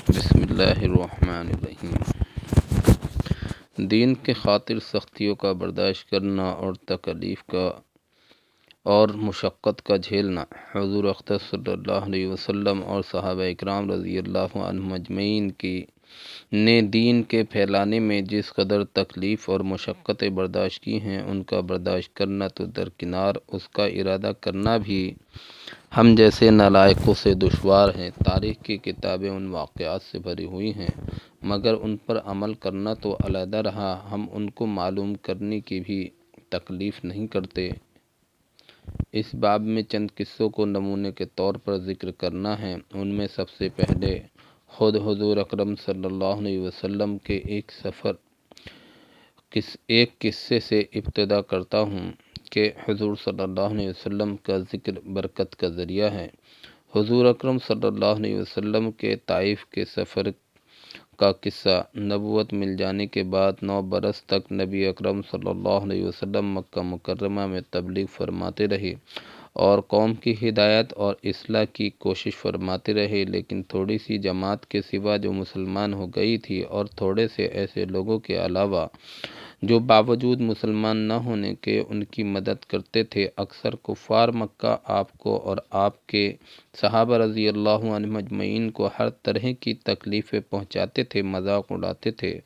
بسم اللہ الرحمن الرحیم۔ دین کے خاطر سختیوں کا برداشت کرنا اور تکلیف کا اور مشقت کا جھیلنا۔ حضور اقدس صلی اللہ علیہ وسلم اور صحابہ اکرام رضی اللہ عنہم اجمعین نے دین کے پھیلانے میں جس قدر تکلیف اور مشقتیں برداشت کی ہیں، ان کا برداشت کرنا تو درکنار، اس کا ارادہ کرنا بھی ہم جیسے نالائقوں سے دشوار ہے۔ تاریخ کی کتابیں ان واقعات سے بھری ہوئی ہیں، مگر ان پر عمل کرنا تو علیحدہ رہا، ہم ان کو معلوم کرنے کی بھی تکلیف نہیں کرتے۔ اس باب میں چند قصوں کو نمونے کے طور پر ذکر کرنا ہے۔ ان میں سب سے پہلے خود حضور اکرم صلی اللہ علیہ وسلم کے ایک قصے سے ابتدا کرتا ہوں کہ حضور صلی اللہ علیہ وسلم کا ذکر برکت کا ذریعہ ہے۔ حضور اکرم صلی اللہ علیہ وسلم کے طائف کے سفر کا قصہ۔ نبوت مل جانے کے بعد 9 برس تک نبی اکرم صلی اللہ علیہ وسلم مکہ مکرمہ میں تبلیغ فرماتے رہے اور قوم کی ہدایت اور اصلاح کی کوشش فرماتے رہے، لیکن تھوڑی سی جماعت کے سوا جو مسلمان ہو گئی تھی اور تھوڑے سے ایسے لوگوں کے علاوہ جو باوجود مسلمان نہ ہونے کے ان کی مدد کرتے تھے، اکثر کفار مکہ آپ کو اور آپ کے صحابہ رضی اللہ عنہم اجمعین کو ہر طرح کی تکلیفیں پہنچاتے تھے، مذاق اڑاتے تھے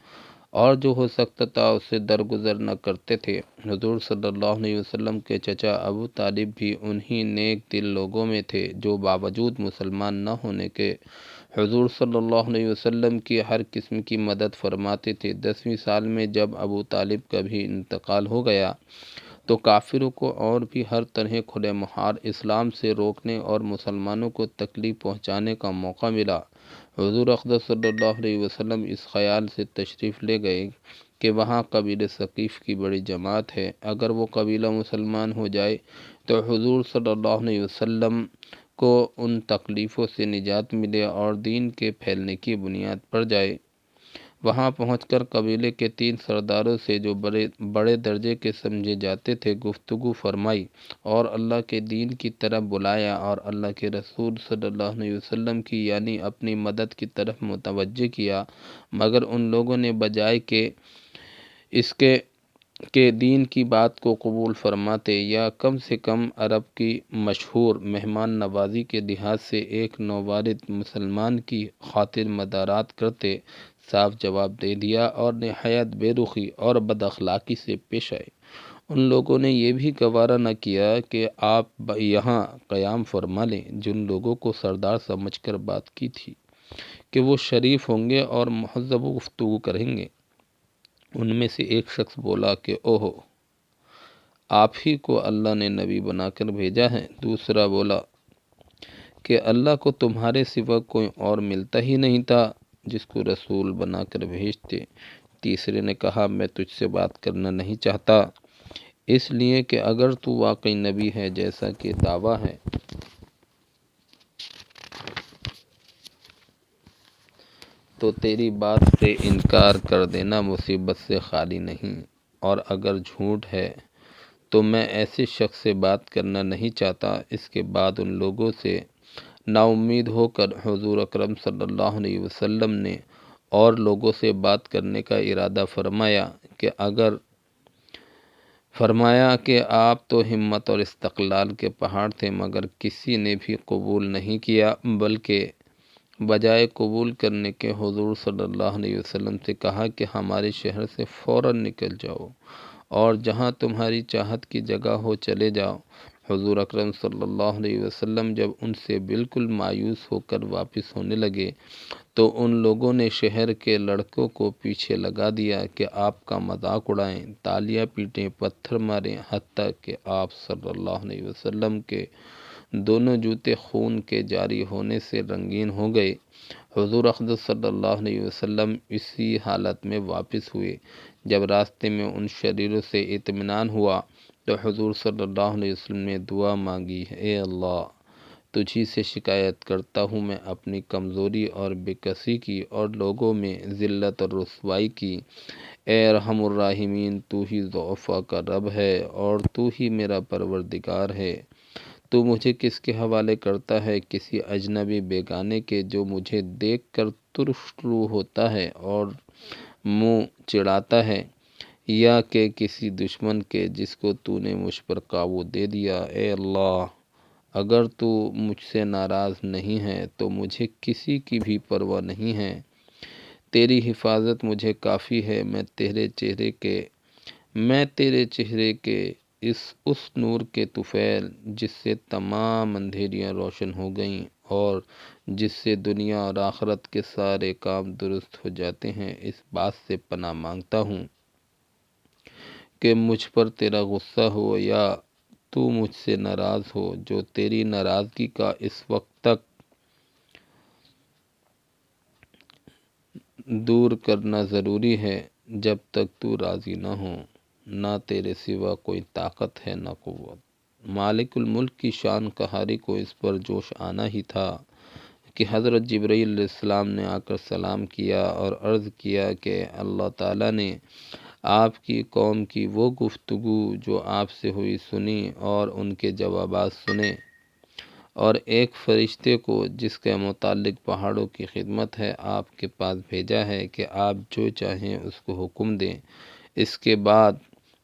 اور جو ہو سکتا تھا اس سے درگزر نہ کرتے تھے۔ حضور صلی اللہ علیہ وسلم کے چچا ابو طالب بھی انہی نیک دل لوگوں میں تھے جو باوجود مسلمان نہ ہونے کے حضور صلی اللہ علیہ وسلم کی ہر قسم کی مدد فرماتے تھے۔ 10ویں سال میں جب ابو طالب کا بھی انتقال ہو گیا تو کافروں کو اور بھی ہر طرح کھلے مہار اسلام سے روکنے اور مسلمانوں کو تکلیف پہنچانے کا موقع ملا۔ حضور اقدس صلی اللہ علیہ وسلم اس خیال سے تشریف لے گئے کہ وہاں قبیلہ ثقیف کی بڑی جماعت ہے، اگر وہ قبیلہ مسلمان ہو جائے تو حضور صلی اللہ علیہ وسلم کو ان تکلیفوں سے نجات ملے اور دین کے پھیلنے کی بنیاد پڑ جائے۔ وہاں پہنچ کر قبیلے کے 3 سرداروں سے جو بڑے درجے کے سمجھے جاتے تھے گفتگو فرمائی اور اللہ کے دین کی طرف بلایا اور اللہ کے رسول صلی اللہ علیہ وسلم کی یعنی اپنی مدد کی طرف متوجہ کیا، مگر ان لوگوں نے بجائے کہ اس کے دین کی بات کو قبول فرماتے یا کم سے کم عرب کی مشہور مہمان نوازی کے لحاظ سے ایک نووارد مسلمان کی خاطر مدارات کرتے، صاف جواب دے دیا اور نہایت بے رخی اور بد اخلاقی سے پیش آئے۔ ان لوگوں نے یہ بھی گوارا نہ کیا کہ آپ یہاں قیام فرما لیں۔ جن لوگوں کو سردار سمجھ کر بات کی تھی کہ وہ شریف ہوں گے اور مہذب گفتگو کریں گے، ان میں سے ایک شخص بولا کہ اوہ، آپ ہی کو اللہ نے نبی بنا کر بھیجا ہے۔ دوسرا بولا کہ اللہ کو تمہارے سوا کوئی اور ملتا ہی نہیں تھا جس کو رسول بنا کر بھیجتے۔ تیسرے نے کہا میں تجھ سے بات کرنا نہیں چاہتا، اس لیے کہ اگر تو واقعی نبی ہے جیسا کہ دعویٰ ہے تو تیری بات سے انکار کر دینا مصیبت سے خالی نہیں، اور اگر جھوٹ ہے تو میں ایسے شخص سے بات کرنا نہیں چاہتا۔ اس کے بعد ان لوگوں سے نا امید ہو کر حضور اکرم صلی اللہ علیہ وسلم نے اور لوگوں سے بات کرنے کا ارادہ فرمایا کہ آپ تو ہمت اور استقلال کے پہاڑ تھے، مگر کسی نے بھی قبول نہیں کیا، بلکہ بجائے قبول کرنے کے حضور صلی اللہ علیہ وسلم سے کہا کہ ہمارے شہر سے فوراً نکل جاؤ اور جہاں تمہاری چاہت کی جگہ ہو چلے جاؤ۔ حضور اکرم صلی اللہ علیہ وسلم جب ان سے بالکل مایوس ہو کر واپس ہونے لگے تو ان لوگوں نے شہر کے لڑکوں کو پیچھے لگا دیا کہ آپ کا مذاق اڑائیں، تالیاں پیٹیں، پتھر ماریں، حتیٰ کہ آپ صلی اللہ علیہ وسلم کے دونوں جوتے خون کے جاری ہونے سے رنگین ہو گئے۔ حضور اقدس صلی اللہ علیہ وسلم اسی حالت میں واپس ہوئے۔ جب راستے میں ان شریروں سے اطمینان ہوا تو حضور صلی اللہ علیہ وسلم نے دعا مانگی، اے اللہ، تجھی سے شکایت کرتا ہوں میں اپنی کمزوری اور بے کسی کی اور لوگوں میں ذلت اور رسوائی کی۔ اے ارحم الراحمین، تو ہی ضعفاء کا رب ہے اور تو ہی میرا پروردگار ہے۔ تو مجھے کس کے حوالے کرتا ہے؟ کسی اجنبی بیگانے کے جو مجھے دیکھ کر ترش رو ہوتا ہے اور منہ چڑھاتا ہے، یا کہ کسی دشمن کے جس کو تو نے مجھ پر قابو دے دیا؟ اے اللہ، اگر تو مجھ سے ناراض نہیں ہے تو مجھے کسی کی بھی پرواہ نہیں ہے، تیری حفاظت مجھے کافی ہے۔ میں تیرے چہرے کے اس نور کے طفیل جس سے تمام اندھیریاں روشن ہو گئیں اور جس سے دنیا اور آخرت کے سارے کام درست ہو جاتے ہیں، اس بات سے پناہ مانگتا ہوں کہ مجھ پر تیرا غصہ ہو یا تو مجھ سے ناراض ہو، جو تیری ناراضگی کا اس وقت تک دور کرنا ضروری ہے جب تک تو راضی نہ ہو۔ نہ تیرے سوا کوئی طاقت ہے نہ قوت۔ مالک الملک کی شان قہاری کو اس پر جوش آنا ہی تھا کہ حضرت جبرائیل علیہ السلام نے آ کر سلام کیا اور عرض کیا کہ اللہ تعالیٰ نے آپ کی قوم کی وہ گفتگو جو آپ سے ہوئی سنی اور ان کے جوابات سنے، اور ایک فرشتے کو جس کے متعلق پہاڑوں کی خدمت ہے آپ کے پاس بھیجا ہے کہ آپ جو چاہیں اس کو حکم دیں۔ اس کے بعد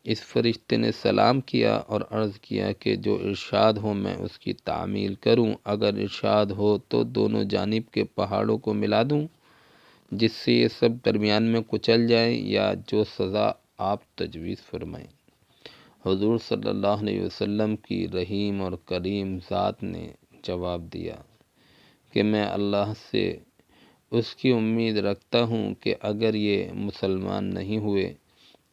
اس فرشتے نے سلام کیا اور عرض کیا کہ جو ارشاد ہو میں اس کی تعمیل کروں، اگر ارشاد ہو تو دونوں جانب کے پہاڑوں کو ملا دوں جس سے یہ سب درمیان میں کچل جائیں، یا جو سزا آپ تجویز فرمائیں۔ حضور صلی اللہ علیہ وسلم کی رحیم اور کریم ذات نے جواب دیا کہ میں اللہ سے اس کی امید رکھتا ہوں کہ اگر یہ مسلمان نہیں ہوئے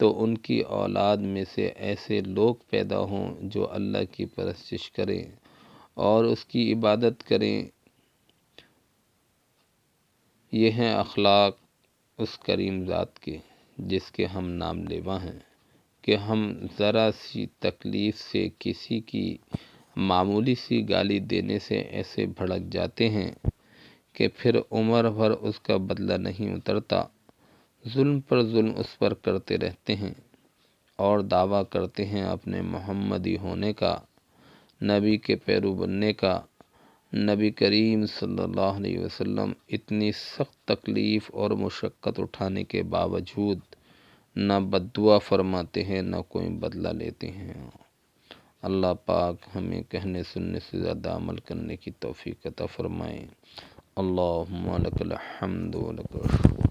تو ان کی اولاد میں سے ایسے لوگ پیدا ہوں جو اللہ کی پرستش کریں اور اس کی عبادت کریں۔ یہ ہیں اخلاق اس کریم ذات کے جس کے ہم نام لیوا ہیں کہ ہم ذرا سی تکلیف سے کسی کی معمولی سی گالی دینے سے ایسے بھڑک جاتے ہیں کہ پھر عمر بھر اس کا بدلہ نہیں اترتا، ظلم پر ظلم اس پر کرتے رہتے ہیں اور دعویٰ کرتے ہیں اپنے محمدی ہونے کا، نبی کے پیرو بننے کا۔ نبی کریم صلی اللہ علیہ وسلم اتنی سخت تکلیف اور مشقت اٹھانے کے باوجود نہ بددعا فرماتے ہیں نہ کوئی بدلہ لیتے ہیں۔ اللہ پاک ہمیں کہنے سننے سے زیادہ عمل کرنے کی توفیق عطا فرمائے۔ اللہم لک الحمد و لک الشکر۔